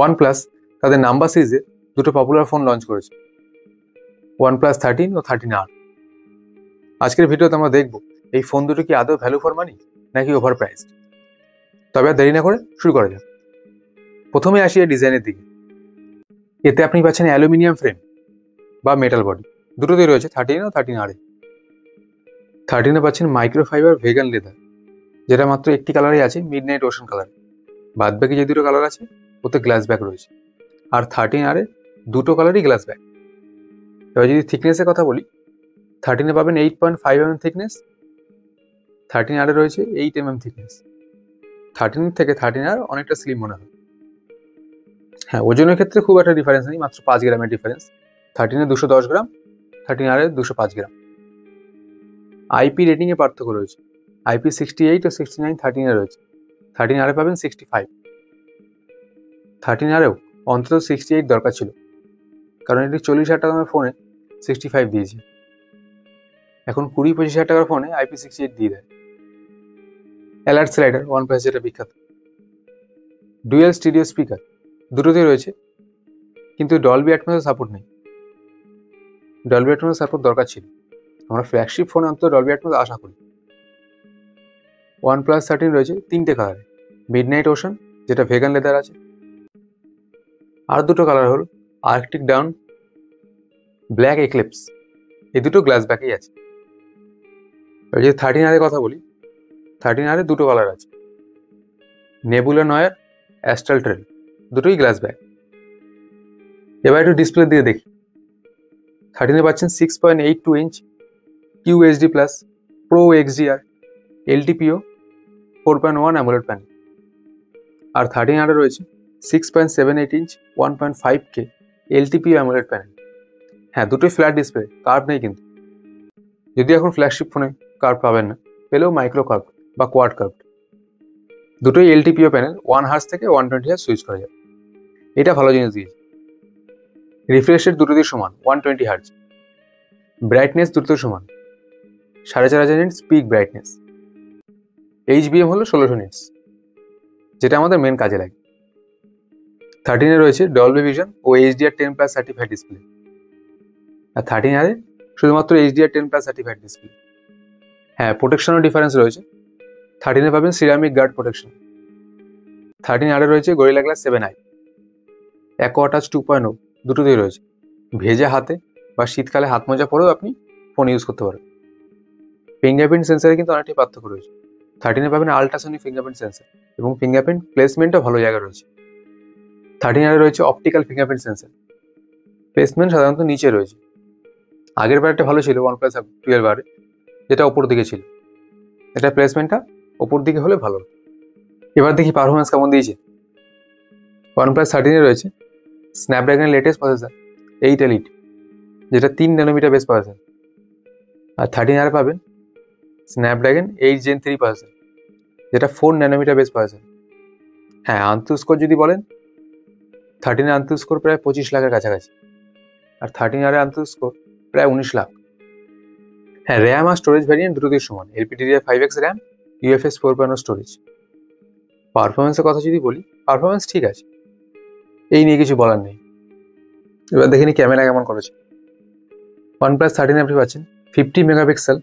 OnePlus তাদের number সিরিজে দুটো পপুলার ফোন লঞ্চ করেছে, OnePlus 13 ও 13R। আজকের ভিডিওতে আমরা দেখব এই ফোন দুটো কি আদৌ ভ্যালু ফর মানি নাকি ওভার প্রাইসড। তবে আর দেরি না করে শুরু করা যাক। প্রথমে আসি এই ডিজাইনের দিকে। এতে আপনি পাচ্ছেন অ্যালুমিনিয়াম ফ্রেম বা মেটাল বডি, দুটোতেই রয়েছে 13 ও 13R। 13-এ পাচ্ছেন মাইক্রোফাইবার ভেগান লেদার, যেটা মাত্র একটি কালারই আছে, মিডনাইট ওশান কালার। বাদবাকি যে দুটো কালার আছে ওতে গ্লাস ব্যাক রয়েছে। আর 13R দুটো কালারই গ্লাস ব্যাক। এবার যদি থিকনেসের কথা বলি, 13-এ পাবেন 8.5 mm থিকনেস, 13R রয়েছে 8 mm থিকনেস। 13 থেকে 13R অনেকটা স্লিম মনে হয়। হ্যাঁ, ওজনের ক্ষেত্রে খুব একটা ডিফারেন্স নেই, মাত্র 5 গ্রামের ডিফারেন্স। 13-এ 210 গ্রাম, 13R 205 গ্রাম। আইপি রেটিংয়ে পার্থক্য রয়েছে, IP 68 ও 69 13-এ রয়েছে, 13R পাবেন 65। 13Rও অন্তত 68 দরকার ছিল, কারণ এটি 40,000 টাকার ফোনে 65 দিয়েছে। এখন 20-25,000 টাকার ফোনে IP 68 দিয়ে দেয়। অ্যালার্ট স্লাইডার OnePlus যেটা বিখ্যাত। ডুয়েল স্টিরিও স্পিকার দুটোতেই রয়েছে, কিন্তু ডলবি অ্যাটমসের সাপোর্ট নেই। ডলবি অ্যাটমসের সাপোর্ট দরকার ছিল, আমরা ফ্ল্যাগশিপ ফোনে অন্তত ডলবি অ্যাটমস আশা করি। OnePlus 13 রয়েছে 3টে কালারে, মিডনাইট ওশান যেটা ভেগান লেদার আছে, আর দুটো কালার হলো আর্কটিক ডাউন, ব্ল্যাক এক্লিপস। এই দুটো গ্লাস ব্যাকেই আছে। এবার যদি 13R কথা বলি, 13R দুটো কালার আছে, নেবুলা নয়ার, অ্যাস্ট্রাল ট্রেল, দুটোই গ্লাস ব্যাক। এবার একটু ডিসপ্লে দিয়ে দেখি। 13-এ পাচ্ছেন 6.82 inch QHD+ Pro XDR LTPO 4.1 AMOLED panel. আর 13R রয়েছে 6.78 inch 1.5K LTPO AMOLED panel. হ্যাঁ, দুটোই ফ্ল্যাট ডিসপ্লে, কার্ভ নেই কিন্তু। যদি এখন ফ্ল্যাগশিপ ফোনে কার্ভ পাবেন না, পেলেও মাইক্রো কার্ভ বা কোয়াড কার্ভ। দুটোই LTPO প্যানেল, 1 Hz থেকে 120 Hz সুইচ করা যায়। এটা ভালো জিনিস দিয়েছে। রিফ্রেশ রেট দুটোতেই সমান 120 Hz। ব্রাইটনেস দুটোতেই সমান 4500 নিটস পিক ব্রাইটনেস। HBM হলো 1600 নিটস, যেটা আমাদের মেন কাজে লাগে। 13-এ রয়েছে ডলবি ভিশন ও HDR10+ সার্টিফাইড ডিসপ্লে, আর 13R শুধুমাত্র HDR10+ সার্টিফাইড ডিসপ্লে। হ্যাঁ, প্রোটেকশনের ডিফারেন্স রয়েছে। 13-এ পাবেন সিরামিক গার্ড প্রোটেকশন, 13R রয়েছে gorilla glass 7i। Aqua touch 2.0 দুটোতেই রয়েছে। ভেজা হাতে বা শীতকালে হাত মোজা পরেও আপনি ফোন ইউজ করতে পারেন। ফিঙ্গারপ্রিন্ট সেন্সারে কিন্তু অনেকটাই পার্থক্য রয়েছে। 13-এ পাবেন আল্ট্রাসনিক ফিঙ্গারপ্রিন্ট সেন্সার এবং ফিঙ্গারপ্রিন্ট প্লেসমেন্টও ভালো জায়গায় রয়েছে। 13R রয়েছে অপটিক্যাল ফিঙ্গারপ্রিন্ট সেন্সার, প্লেসমেন্ট সাধারণত নিচে রয়েছে। আগের বারটা ভালো ছিল OnePlus 12R, যেটা ওপর দিকে ছিল। এটা প্লেসমেন্টটা ওপর দিকে হলে ভালো। এবার দেখি পারফরমেন্স কেমন দিয়েছে। OnePlus 13-এ রয়েছে স্ন্যাপড্রাগনের লেটেস্ট প্রসেসর 8 Elite, যেটা 3 ন্যানোমিটার বেস প্রসেসর। আর 13R পাবেন স্ন্যাপড্রাগন 8 Gen 3 প্রসেসর, যেটা 4 ন্যানোমিটার বেস প্রসেসর। হ্যাঁ, আন্তঃ স্কোর যদি বলেন, 13-এ আন্তঃ স্কোর প্রায় 25 লাখের কাছাকাছি, আর 13R আন্তঃ স্কোর প্রায় 19 লাখ। হ্যাঁ, র্যাম আর স্টোরেজ ভ্যারিয়েন্ট দুটোতেই সমান, LPDDR5X র্যাম, UFS 4.0 স্টোরেজ। পারফরমেন্সের কথা যদি বলি, পারফরমেন্স ঠিক আছে, এই নিয়ে কিছু বলার নেই। এবার দেখে নি ক্যামেরা কেমন করেছে। OnePlus 13-এ আপনি পাচ্ছেন 50 মেগাপিক্সেল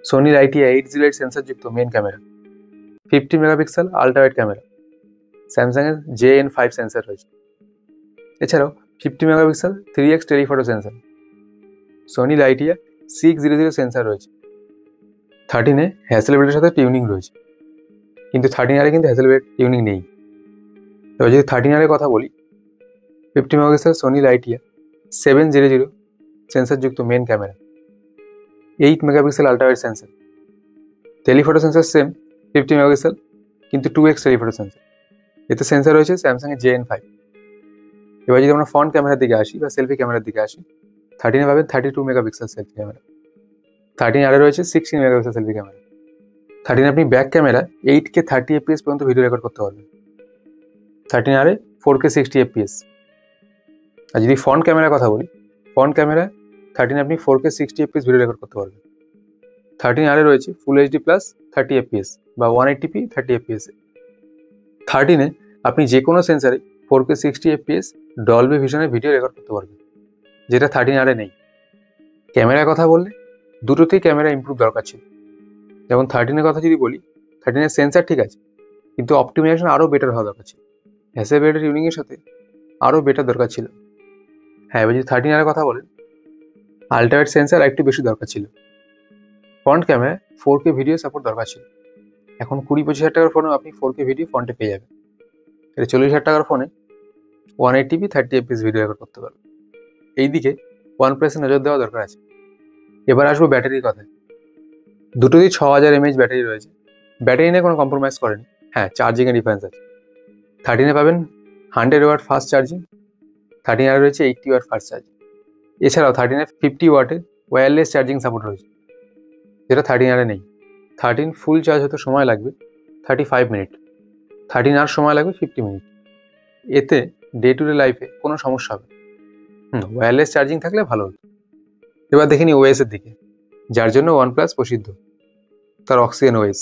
সোনির ITI 808 সেন্সরযুক্ত main camera, 50 megapixel ultra wide camera, স্যামসাংয়ের JN5 সেন্সর রয়েছে। এছাড়াও 50 মেগাপিক্সেল 3x টেলিফটো সেন্সর, সোনির ITI 600 সেন্সর রয়েছে। 13-এ হ্যাসেলব্লেডের সাথে টিউনিং রয়েছে, কিন্তু 13R কিন্তু হ্যাসেলব্লেড টিউনিং নেই। এবার যদি 13R কথা বলি, 50 মেগাপিক্সেল সোনির ITI 700 সেন্সরযুক্ত main camera, 8 megapixel ultra wide sensor, telephoto sensor same 50 megapixel, কিন্তু 2x টেলিফটো সেন্সর। এতে সেন্সর রয়েছে স্যামসাংয়ের JN5। এবার যদি আমরা ফ্রন্ট ক্যামেরার দিকে আসি বা সেলফি ক্যামেরার দিকে আসি, 13-এ পাবেন 32 মেগাপিক্সেল সেলফি ক্যামেরা, 13R রয়েছে 16 মেগাপিক্সেল সেলফি ক্যামেরা। 13-এ আপনি ব্যাক ক্যামেরা 8K 30 FPS পর্যন্ত ভিডিও রেকর্ড করতে পারবেন, 13R 4K 60 FPS। আর যদি ফ্রন্ট ক্যামেরার কথা বলি, ফ্রন্ট ক্যামেরা 13-এ আপনি 4K 60 FPS ভিডিও রেকর্ড করতে পারবেন। 13R রয়েছে ফুল HD+ 30 FPS বা 180p 30 FPS। 13-এ আপনি যে কোনো সেন্সারে 4K 60 fps ডলবি ভিশনে ভিডিও রেকর্ড করতে পারবে, যেটা 13R নেই। ক্যামেরার কথা বললে দুটোতেই ক্যামেরা ইমপ্রুভ দরকার ছিল। যেমন 13-এর কথা যদি বলি, 13-এর সেন্সার ঠিক আছে, কিন্তু অপটিমাইজেশন আরও বেটার হওয়া দরকার ছিল। হ্যাসেলব্লেড টিউনিংয়ের সাথে আরও বেটার দরকার ছিল। হ্যাঁ, এবার যদি 13R কথা বলেন, আল্ট্রাওয়াইড সেন্সার একটু বেশি দরকার ছিল। ফ্রন্ট ক্যামেরায় 4K ভিডিও সাপোর্ট দরকার ছিল। এখন 20-25 হাজার টাকার ফোনেও আপনি 4K ভিডিও ফ্রন্টে পেয়ে যাবেন। এটা 40,000 টাকার ফোনে 180p 30fps ভিডিও রেকর্ড করতে পারবে। এইদিকে OnePlus-এ নজর দেওয়া দরকার আছে। এবার আসবো ব্যাটারির কথায়। দুটোতেই 6000 mAh ব্যাটারি রয়েছে। ব্যাটারি নিয়ে কোনো কম্প্রোমাইজ করেনি। হ্যাঁ, চার্জিংয়ের ডিফারেন্স আছে। 13-এ পাবেন 100 ওয়াট ফাস্ট চার্জিং, 13R রয়েছে 80 ওয়াট ফাস্ট চার্জিং। এছাড়াও 13-এ 50 ওয়াটের ওয়্যারলেস চার্জিং সাপোর্ট রয়েছে, যেটা 13R নেই। 13 ফুল চার্জ হতে সময় লাগবে 35 মিনিট, 13R সময় লাগবে 50 মিনিট। এতে ডে টু ডে লাইফে কোনো সমস্যা হবে। ওয়্যারলেস চার্জিং থাকলে ভালো হতো। এবার দেখে নিই ওএস এর দিকে, যার জন্য OnePlus প্রসিদ্ধ, তার অক্সিজেন ওএস।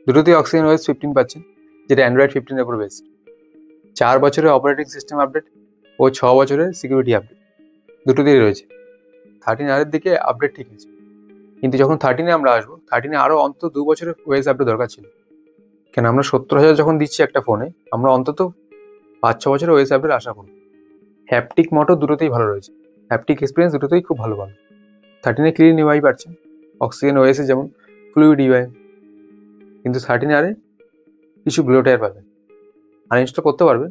দুটোতেই অক্সিজেন ওএস 15 পাচ্ছেন, যেটা অ্যান্ড্রয়েড 15-এর উপর বেস্ট। 4 বছরের অপারেটিং সিস্টেম আপডেট ও 6 বছরের সিকিউরিটি আপডেট দুটোতেই রয়েছে। 13R দিকে আপডেট ঠিক আছে, কিন্তু যখন 13-এ আমরা আসবো, 13-এ আরও অন্তত 2 বছরের ওএস আপডেট দরকার ছিল। কেন, আমরা 70,000 যখন দিচ্ছি একটা ফোনে, আমরা অন্তত 5-6 বছরের ওএস আপডেট আশা করব। হ্যাপটিক মোটর দুটোতেই ভালো রয়েছে, হ্যাপটিক এক্সপিরিয়েন্স দুটোতেই খুব ভালো পাবেন। 13-এ ক্লিন ইউআই পাচ্ছেন, অক্সিজেন ওএসে যেমন ফ্লুইড ইউআই, কিন্তু 13R কিছু ব্লোটার পাবেন, আনইনস্টল করতে পারবে।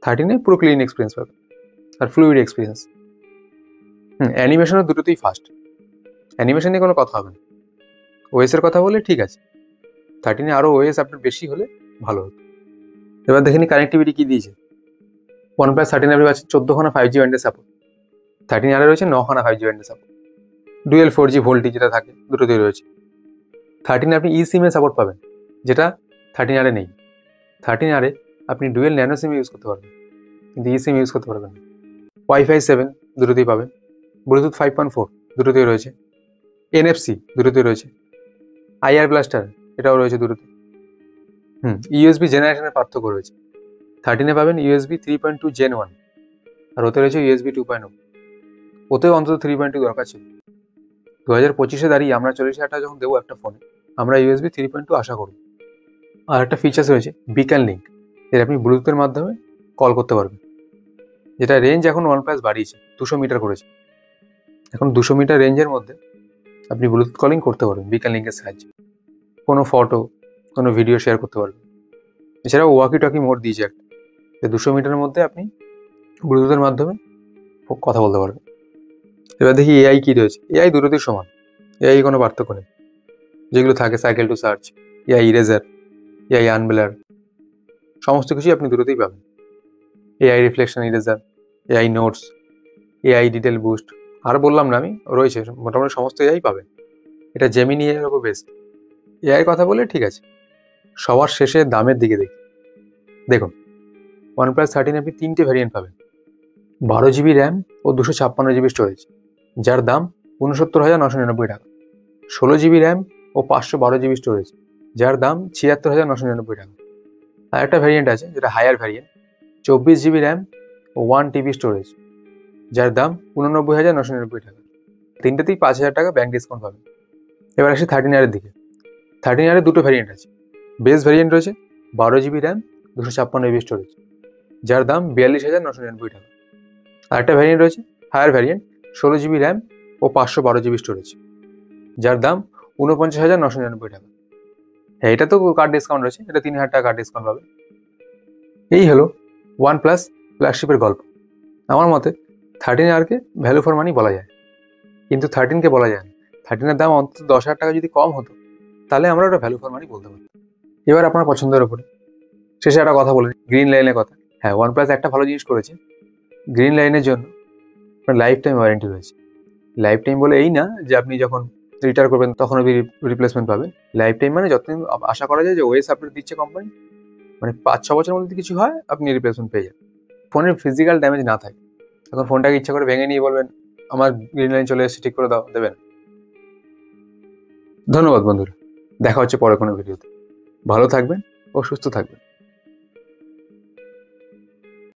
13-এ পুরো ক্লিন এক্সপিরিয়েন্স পাবে আর ফ্লুইড এক্সপিরিয়েন্স। অ্যানিমেশনও দুটোতেই ফাস্ট, অ্যানিমেশন নিয়ে কোনো কথা হবে না। ওএসের কথা বলে ঠিক আছে, 13-এ আরও ওএস আপডেট বেশি হলে ভালো হতো। এবার দেখে নিই কানেক্টিভিটি কী দিয়েছে। OnePlus 13 আপনি পাচ্ছেন 14খানা 5G ব্যান্ডের সাপোর্ট, 13R রয়েছে 9খানা 5G ব্যান্ডের সাপোর্ট। ডুয়েল 4G ভোল্টি যেটা থাকে দুটোতেই রয়েছে। 13-এ আপনি eSIM-এর সাপোর্ট পাবেন, যেটা 13R নেই। 13R আপনি ডুয়েল ন্যানো সিম ইউজ করতে পারবেন, কিন্তু eSIM ইউজ করতে পারবেন না। Wi-Fi 7 দুটোতেই পাবেন, Bluetooth 5.4 দুটোতেই রয়েছে, NFC দুটোতেই রয়েছে, IR ব্লাস্টার এটাও রয়েছে দুটোতে। USB জেনারেশনের পার্থক্য রয়েছে। 13-এ পাবেন USB 3.2 Gen 1, আর ওতে রয়েছে USB 2.0। ওতেও অন্তত 3.2 দরকার ছিল। 2025-এ দাঁড়িয়ে আমরা 40,000 টাকা যখন দেবো একটা ফোনে, আমরা USB 3.2 আশা করব। আর একটা ফিচার্স রয়েছে বিকন লিঙ্ক, এর আপনি ব্লুটুথের মাধ্যমে কল করতে পারবেন, যেটা রেঞ্জ এখন OnePlus বাড়িয়েছে, 200 মিটার করেছে। এখন 200 মিটার রেঞ্জের মধ্যে আপনি ব্লুটুথ কলিং করতে পারবেন বিকন লিঙ্কের সাহায্যে। কোনো ফটো, কোনো ভিডিও শেয়ার করতে পারবেন। এছাড়াও ওয়াকি টকি মোড দিয়েছে একটা, 200 মিটারের মধ্যে আপনি ব্লুটুথের মাধ্যমে কথা বলতে পারবেন। এবার দেখি এআই কী রয়েছে। এআই দুটোতেই সমান, এআই কোনো পার্থক্য নেই। যেগুলো থাকে circle to search, AI eraser, AI unblur, সমস্ত কিছুই আপনি দুটোতেই পাবেন। AI reflection eraser, AI notes, AI detail boost, আর বললাম না আমি, রয়েছে মোটামুটি সমস্ত এআই পাবেন। এটা জেমিনি এর উপর বেস্ট। এআই কথা বলে ঠিক আছে, সবার শেষে দামের দিকে দেখুন। OnePlus 13 আপনি 3টে ভ্যারিয়েন্ট পাবেন, 12GB র্যাম ও 256GB স্টোরেজ, যার দাম 69,999 টাকা। 16GB র্যাম ও 512GB স্টোরেজ, যার দাম 76,999 টাকা। আর একটা ভ্যারিয়েন্ট আছে যেটা হায়ার ভ্যারিয়েন্ট, 24GB র্যাম ও 1TB স্টোরেজ, যার দাম 89,999 টাকা। তিনটেতেই 5,000 টাকা ব্যাংক ডিসকাউন্ট পাবেন। এবার আসি 13R দিকে। 13R দুটো ভ্যারিয়েন্ট আছে। বেস ভ্যারিয়েন্ট রয়েছে 12GB র্যাম 256GB স্টোরেজ, যার দাম 42,999 টাকা। আর একটা ভ্যারিয়েন্ট রয়েছে হায়ার ভ্যারিয়েন্ট, 16GB র্যাম ও 512GB স্টোরেজ, যার দাম 49,999 টাকা। হ্যাঁ, এটা তো কার্ড ডিসকাউন্ট রয়েছে, এটা 3,000 টাকা কার্ড ডিসকাউন্ট পাবে। এই হলো OnePlus ফ্ল্যাগশিপের গল্প। আমার মতে 13Rকে ভ্যালু ফর মানি বলা যায়, কিন্তু 13কে বলা যায় না। 13-এর দাম অন্তত 10,000 টাকা যদি কম হতো, তাহলে আমরা ওটা ভ্যালু ফর মানি বলতে পারি। এবার আপনার পছন্দের ওপরে। শেষে একটা কথা বলে, গ্রিন লাইনের কথা। হ্যাঁ, OnePlus একটা ভালো জিনিস করেছে, গ্রিন লাইনের জন্য লাইফ টাইম ওয়ারেন্টি রয়েছে। লাইফ টাইম বলে এই না যে আপনি যখন রিটায়ার করবেন তখন আপনি রিপ্লেসমেন্ট পাবেন। লাইফ টাইম মানে যতদিন আশা করা যায় যে ওএস আপডেট দিচ্ছে কোম্পানি, মানে 5-6 বছরের মধ্যে কিছু হয় আপনি রিপ্লেসমেন্ট পেয়ে যাবেন। ফোনের ফিজিক্যাল ড্যামেজ না থাকে, তখন ফোনটাকে ইচ্ছা করে ভেঙে নিয়ে বলবেন আমার গ্রিন লাইন চলে এসেছে, ঠিক করে দাও, দেবেন। ধন্যবাদ বন্ধুরা, দেখা হচ্ছে পরে কোনো ভিডিওতে। ভালো থাকবেন ও সুস্থ থাকবেন।